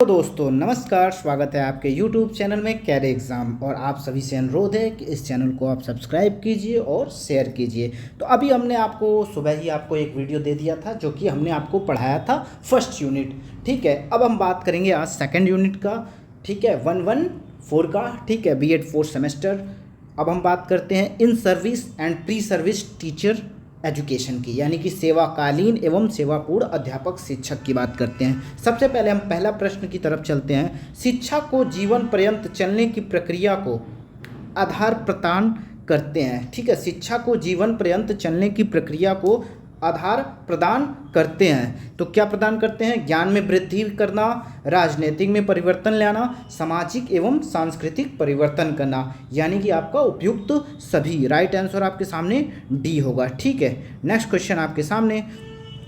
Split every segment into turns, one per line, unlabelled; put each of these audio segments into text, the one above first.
दोस्तों नमस्कार, स्वागत है आपके YouTube चैनल में कैरे एग्ज़ाम। और आप सभी से अनुरोध है कि इस चैनल को आप सब्सक्राइब कीजिए और शेयर कीजिए। तो अभी हमने आपको सुबह ही आपको एक वीडियो दे दिया था जो कि हमने आपको पढ़ाया था फर्स्ट यूनिट। ठीक है, अब हम बात करेंगे आज सेकंड यूनिट का। ठीक है, 114 का। ठीक है, B.Ed 4th सेमेस्टर। अब हम बात करते हैं in service and pre service teacher education की, यानी कि सेवाकालीन एवं सेवापूर्ण अध्यापक शिक्षक की बात करते हैं। सबसे पहले हम पहला प्रश्न की तरफ चलते हैं। शिक्षा को जीवन पर्यंत चलने की प्रक्रिया को आधार प्रदान करते हैं। ठीक है, शिक्षा को जीवन पर्यंत चलने की प्रक्रिया को आधार प्रदान करते हैं। तो क्या प्रदान करते हैं? ज्ञान में वृद्धि करना, राजनीतिक में परिवर्तन लाना, सामाजिक एवं सांस्कृतिक परिवर्तन करना, यानी कि आपका उपयुक्त सभी। राइट आंसर आपके सामने डी होगा। ठीक है, नेक्स्ट क्वेश्चन आपके सामने।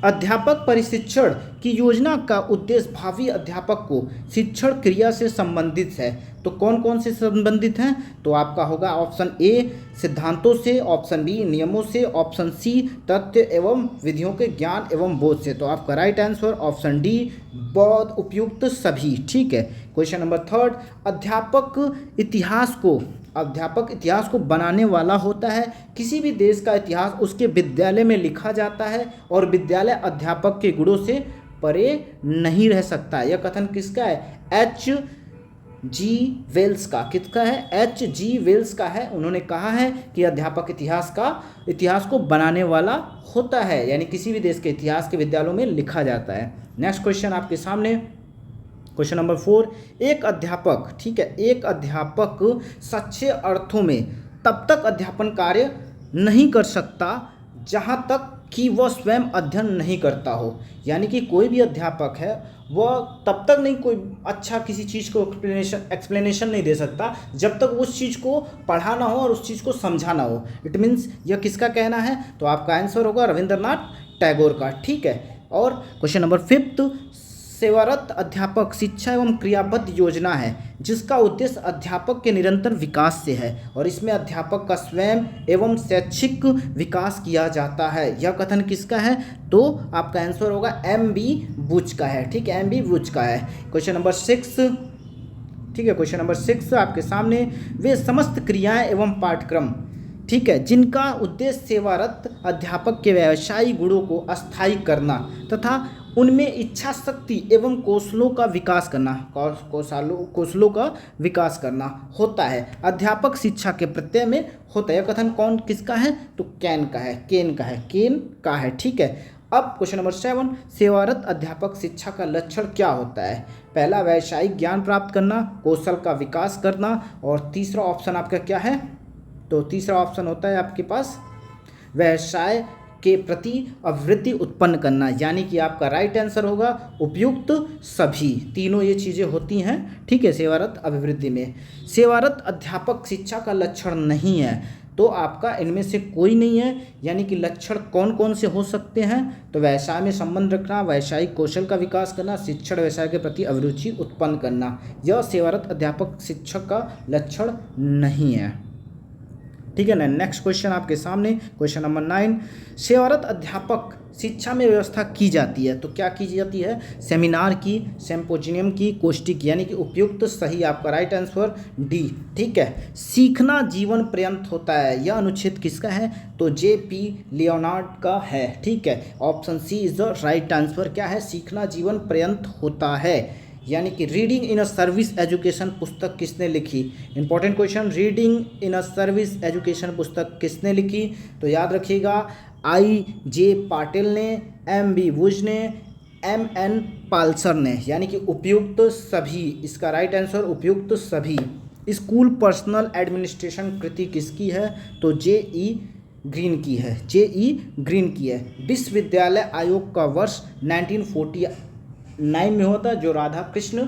अध्यापक प्रशिक्षण की योजना का उद्देश्य भावी अध्यापक को शिक्षण क्रिया से संबंधित है। तो कौन कौन से संबंधित हैं? तो आपका होगा ऑप्शन ए सिद्धांतों से, ऑप्शन बी नियमों से, ऑप्शन सी तथ्य एवं विधियों के ज्ञान एवं बोध से। तो आपका राइट आंसर ऑप्शन डी बहुत उपयुक्त सभी। ठीक है, क्वेश्चन नंबर थर्ड। अध्यापक इतिहास को बनाने वाला होता है। किसी भी देश का इतिहास उसके विद्यालय में लिखा जाता है और विद्यालय अध्यापक के गुणों से परे नहीं रह सकता। यह कथन किसका है? H.G. वेल्स का। किसका है? H.G. वेल्स का है। उन्होंने कहा है कि अध्यापक इतिहास को बनाने वाला होता है, यानी किसी भी देश के इतिहास के विद्यालयों में लिखा जाता है। नेक्स्ट क्वेश्चन आपके सामने, क्वेश्चन नंबर 4। एक अध्यापक, ठीक है, एक अध्यापक सच्चे अर्थों में तब तक अध्यापन कार्य नहीं कर सकता जहां तक कि वह स्वयं अध्ययन नहीं करता हो। यानी कि कोई भी अध्यापक है वह तब तक नहीं कोई अच्छा किसी चीज़ को एक्सप्लेनेशन नहीं दे सकता जब तक उस चीज़ को पढ़ाना हो और उस चीज़ को समझाना हो। इट मीन्स यह किसका कहना है? तो आपका आंसर होगा रविंद्रनाथ टैगोर का। ठीक है, और क्वेश्चन नंबर 5। सेवारत अध्यापक शिक्षा एवं क्रियाबद्ध योजना है जिसका उद्देश्य अध्यापक के निरंतर विकास से है और इसमें अध्यापक का स्वयं एवं शैक्षिक विकास किया जाता है। यह कथन किसका है? तो आपका आंसर होगा M.B. बुच का है। ठीक है, M.B. बुच का है। Question number 6। ठीक है, क्वेश्चन नंबर 6 आपके सामने। वे समस्त क्रियाएं एवं पाठ्यक्रम, ठीक है, जिनका उद्देश्य सेवारत अध्यापक के व्यवसायिक गुणों को अस्थायी करना तथा उनमें इच्छा शक्ति एवं कौशलों का विकास करना होता है, अध्यापक शिक्षा के प्रत्यय में होता है। यह कथन कौन किसका है? तो केन का है। ठीक है, अब क्वेश्चन नंबर 7। सेवारत अध्यापक शिक्षा का लक्षण क्या होता है? पहला, व्यवसायिक ज्ञान प्राप्त करना, कौशल का विकास करना, और तीसरा ऑप्शन आपका क्या है? तो तीसरा ऑप्शन होता है आपके पास व्यवसाय के प्रति अभिवृत्ति उत्पन्न करना, यानी कि आपका राइट आंसर होगा उपयुक्त सभी। तीनों ये चीज़ें होती हैं। ठीक है, सेवारत अभिवृद्धि में। सेवारत अध्यापक शिक्षा का लक्षण नहीं है, तो आपका इनमें से कोई नहीं है। यानी कि लक्षण कौन कौन से हो सकते हैं? तो व्यवसाय में संबंध रखना, व्यवसायिक कौशल का विकास करना, शिक्षण व्यवसाय के प्रति अभिरुचि उत्पन्न करना। यह सेवारत अध्यापक शिक्षक का लक्षण नहीं है। ठीक है ना। नेक्स्ट क्वेश्चन आपके सामने, क्वेश्चन नंबर 9। सेवारत अध्यापक शिक्षा में व्यवस्था की जाती है, तो क्या की जाती है? सेमिनार की, सिम्पोजियम की, गोष्ठी की, यानी कि उपयुक्त सही। आपका राइट आंसर डी। ठीक है, सीखना जीवन पर्यंत होता है, यह अनुच्छेद किसका है? तो J.P. लियोनार्ड का है। ठीक है, option C is the right answer. क्या है? सीखना जीवन पर्यंत होता है। यानी कि reading in a service education पुस्तक किसने लिखी? Important question, reading in a service education पुस्तक किसने लिखी? तो याद रखिएगा I.J. पाटिल ने, M.B. बुच ने, M.N. पाल्सर ने, यानी कि उपयुक्त सभी। इसका राइट आंसर उपयुक्त सभी। स्कूल पर्सनल एडमिनिस्ट्रेशन कृति किसकी है? तो J.E. ग्रीन की है। विश्वविद्यालय आयोग का वर्ष 1949 में होता, जो राधा कृष्ण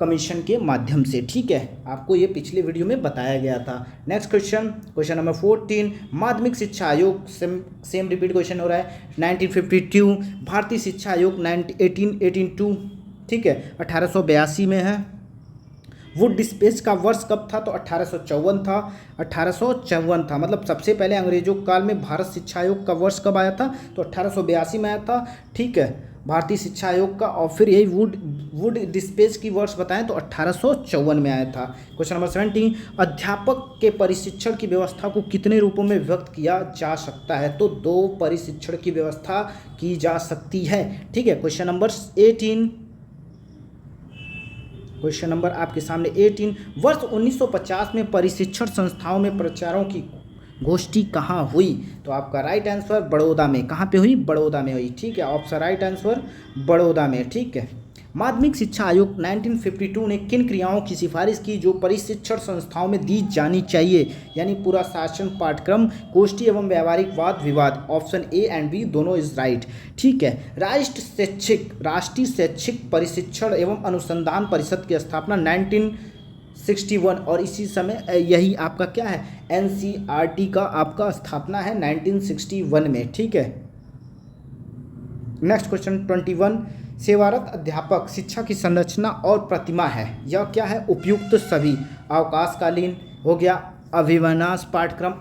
कमीशन के माध्यम से। ठीक है, आपको ये पिछले वीडियो में बताया गया था। Next question, question number 14। माध्यमिक शिक्षा आयोग, सेम रिपीट क्वेश्चन हो रहा है। 1952। भारतीय शिक्षा आयोग 1882। ठीक है, 1882 में है। वुड डिस्पेच का वर्ष कब था? तो 1854 था। 1854 था, मतलब सबसे पहले अंग्रेजों काल में भारत शिक्षा आयोग का वर्ष कब आया था? तो 1882 में आया था। ठीक है, भारतीय शिक्षा आयोग का, और फिर यही वुड डिस्पेच की वर्ष बताएं तो 1854 में आया था। क्वेश्चन नंबर 17, अध्यापक के परिशिक्षण की व्यवस्था को कितने रूपों में विभक्त किया जा सकता है? तो 2 परिशिक्षण की व्यवस्था की जा सकती है, ठीक है। क्वेश्चन नंबर 18, क्वेश्चन नंबर आपके सामने 18, वर्ष 1950 में परिशिक्षण संस्थाओं में प्रचारों की गोष्ठी कहाँ हुई? तो आपका राइट आंसर बड़ौदा में। कहाँ पे हुई? बड़ौदा में हुई, ठीक है। ऑप्शन राइट आंसर बड़ौदा में, ठीक है। माध्यमिक शिक्षा आयोग 1952 ने किन क्रियाओं की सिफारिश की जो परिशिक्षण संस्थाओं में दी जानी चाहिए? यानी पूरा शासन, पाठ्यक्रम, गोष्ठी एवं व्यावहारिक वाद विवाद। ऑप्शन ए एंड बी दोनों इज राइट, ठीक है। राष्ट्रीय शैक्षिक परिशिक्षण एवं अनुसंधान परिषद की स्थापना 1961, और इसी समय यही आपका क्या है, एनसीईआरटी का आपका स्थापना है 1961 में, ठीक है। नेक्स्ट क्वेश्चन 21, सेवारत अध्यापक शिक्षा की संरचना और प्रतिमा है, यह क्या है? उपयुक्त सभी। अवकाशकालीन हो गया, अभिविन्यास पाठ्यक्रम,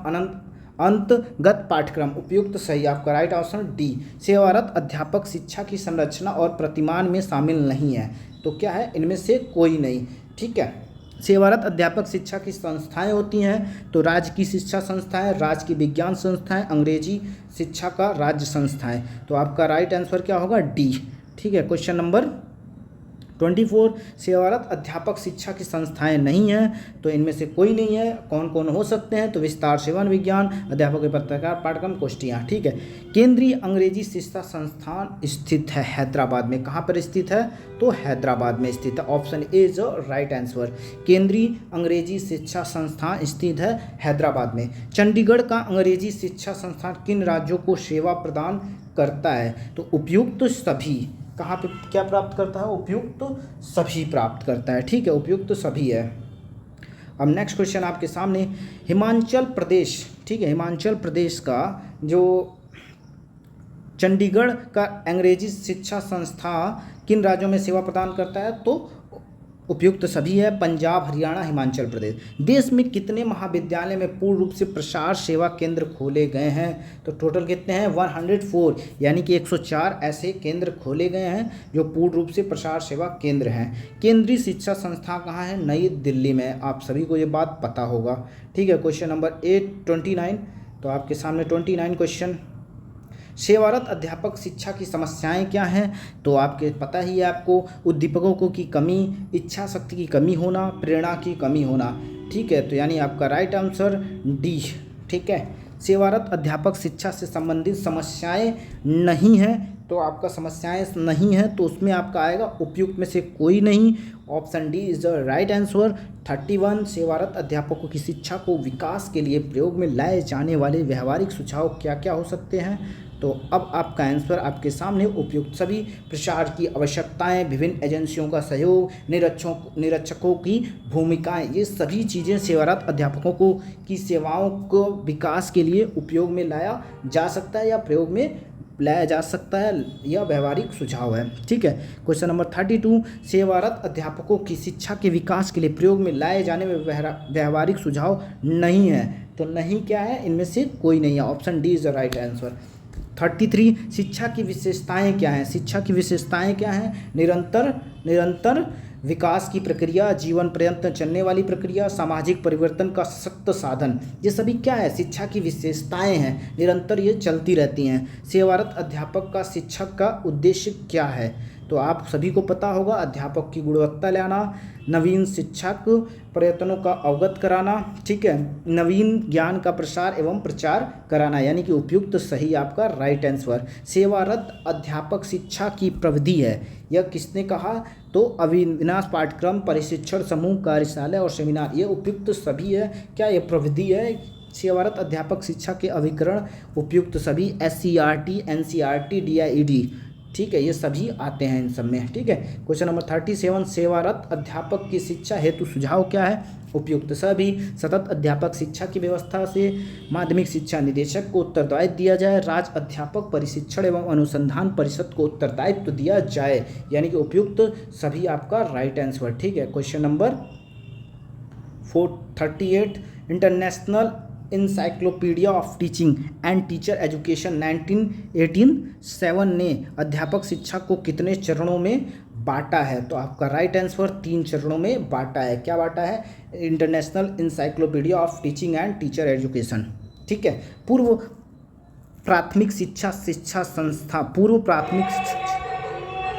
अंतगत पाठ्यक्रम। उपयुक्त सही, आपका राइट ऑप्शन डी। सेवारत अध्यापक शिक्षा की संरचना और प्रतिमान में शामिल नहीं है, तो क्या है? इनमें से कोई नहीं, ठीक है। सेवारत अध्यापक शिक्षा की संस्थाएं होती हैं तो राज्य की शिक्षा संस्थाएं, राज्य की विज्ञान संस्थाएं, अंग्रेजी शिक्षा का राज्य संस्थाएं। तो आपका राइट आंसर क्या होगा? डी, ठीक है। क्वेश्चन नंबर 24, सेवारत अध्यापक शिक्षा की संस्थाएं नहीं हैं तो इनमें से कोई नहीं है। कौन कौन हो सकते हैं? तो विस्तार सेवन विज्ञान, अध्यापक के पत्रकार, पाठ्यक्रम, गोष्ठियाँ, ठीक है। केंद्रीय अंग्रेजी शिक्षा संस्थान स्थित है हैदराबाद में। कहाँ पर स्थित है? तो हैदराबाद में स्थित है। Option A is right answer. केंद्रीय अंग्रेजी शिक्षा संस्थान स्थित है हैदराबाद में। चंडीगढ़ का अंग्रेजी शिक्षा संस्थान किन राज्यों को सेवा प्रदान करता है? तो उपयुक्त सभी। कहाँ पे क्या प्राप्त करता है? उपयुक्त सभी प्राप्त करता है, ठीक है। उपयुक्त सभी है। अब नेक्स्ट क्वेश्चन आपके सामने, हिमाचल प्रदेश, ठीक है, हिमाचल प्रदेश का जो चंडीगढ़ का अंग्रेजी शिक्षा संस्था किन राज्यों में सेवा प्रदान करता है? तो उपयुक्त सभी है, पंजाब, हरियाणा, हिमाचल प्रदेश। देश में कितने महाविद्यालय में पूर्ण रूप से प्रसार सेवा केंद्र खोले गए हैं? तो टोटल कितने हैं? 104, यानी कि 104 ऐसे केंद्र खोले गए हैं जो पूर्ण रूप से प्रसार सेवा केंद्र हैं। केंद्रीय शिक्षा संस्था कहाँ है? नई दिल्ली में। आप सभी को ये बात पता होगा, ठीक है। क्वेश्चन नंबर 29, तो आपके सामने 29 क्वेश्चन, सेवारत अध्यापक शिक्षा की समस्याएं क्या हैं? तो आपके पता ही है आपको, उद्दीपकों की कमी, इच्छा शक्ति की कमी होना, प्रेरणा की कमी होना, ठीक है। तो यानी आपका राइट आंसर डी, ठीक है। सेवारत अध्यापक शिक्षा से संबंधित समस्याएं नहीं हैं, तो आपका समस्याएं नहीं है तो उसमें आपका आएगा उपयुक्त में से कोई नहीं। Option D is the right answer. 31, सेवारत अध्यापकों की शिक्षा को विकास के लिए प्रयोग में लाए जाने वाले व्यवहारिक सुझाव क्या क्या हो सकते हैं? तो अब आपका आंसर आपके सामने, उपयुक्त सभी, प्रसार की आवश्यकताएं, विभिन्न एजेंसियों का सहयोग, निरीक्षकों की भूमिकाएं, ये सभी चीज़ें सेवारत अध्यापकों को की सेवाओं को विकास के लिए उपयोग में लाया जा सकता है या प्रयोग में लाया जा सकता है, यह व्यवहारिक सुझाव है, ठीक है। क्वेश्चन नंबर 32, सेवारत अध्यापकों की शिक्षा के विकास के लिए प्रयोग में लाए जाने में व्यवहारिक सुझाव नहीं है, तो नहीं क्या है? इनमें से कोई नहीं है। Option D is the right answer. 33, शिक्षा की विशेषताएं क्या हैं? शिक्षा की विशेषताएं क्या हैं? निरंतर विकास की प्रक्रिया, जीवन पर्यंत चलने वाली प्रक्रिया, सामाजिक परिवर्तन का सशक्त साधन, ये सभी क्या है? शिक्षा की विशेषताएं हैं, निरंतर ये चलती रहती हैं। सेवारत अध्यापक का शिक्षक का उद्देश्य क्या है? तो आप सभी को पता होगा, अध्यापक की गुणवत्ता लाना, नवीन शिक्षक प्रयत्नों का अवगत कराना, ठीक है, नवीन ज्ञान का प्रसार एवं प्रचार कराना, यानी कि उपयुक्त सही आपका राइट आंसर। सेवारत अध्यापक शिक्षा की प्रविधि है, यह किसने कहा? तो अभिविन्यास पाठ्यक्रम, परिशिक्षण समूह, कार्यशाला और सेमिनार, ये उपयुक्त सभी है। क्या ये प्रविधि है? सेवारत अध्यापक शिक्षा के अभिकरण उपयुक्त सभी, SCERT, NCERT, DIED, ठीक है, ये सभी आते हैं इन सब में, ठीक है। क्वेश्चन नंबर 37, सेवारत अध्यापक की शिक्षा हेतु सुझाव क्या है? उपयुक्त सभी। सतत अध्यापक शिक्षा की व्यवस्था से माध्यमिक शिक्षा निदेशक को उत्तरदायित्व दिया जाए, राज्य अध्यापक परिशिक्षण एवं अनुसंधान परिषद को उत्तरदायित्व दिया जाए, यानी कि उपयुक्त सभी आपका राइट आंसर, ठीक है। Question number 38, international encyclopedia of teaching and teacher education 1987 ने अध्यापक शिक्षा को कितने चरणों में बांटा है? तो आपका राइट आंसर 3 चरणों में बांटा है। क्या बांटा है? International encyclopedia of teaching and teacher education. ठीक है। पूर्व प्राथमिक शिक्षा संस्था, पूर्व प्राथमिक